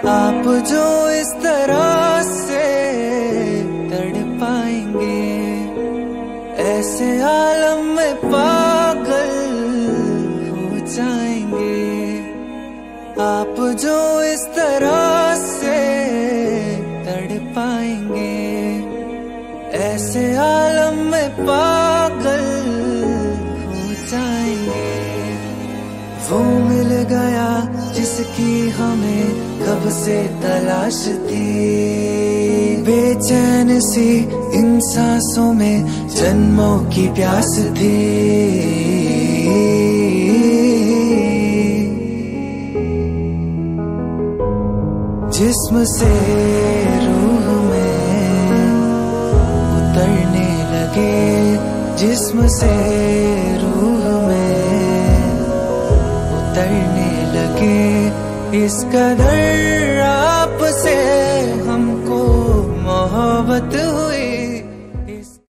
आप जो इस तरह से तड़पाएंगे, ऐसे आलम में पागल हो जाएंगे। आप जो इस तरह से तड़पाएंगे, ऐसे आलम में पागल हो जाएंगे। वो मिल गया जिसकी हमें कब से तलाश थी, बेचैन सी इन सांसों में जन्मों की प्यास थी। जिस्म से रूह में उतरने लगे, जिस्म से रूह में उतरने लगे। इस कदर आपसे हमको मोहब्बत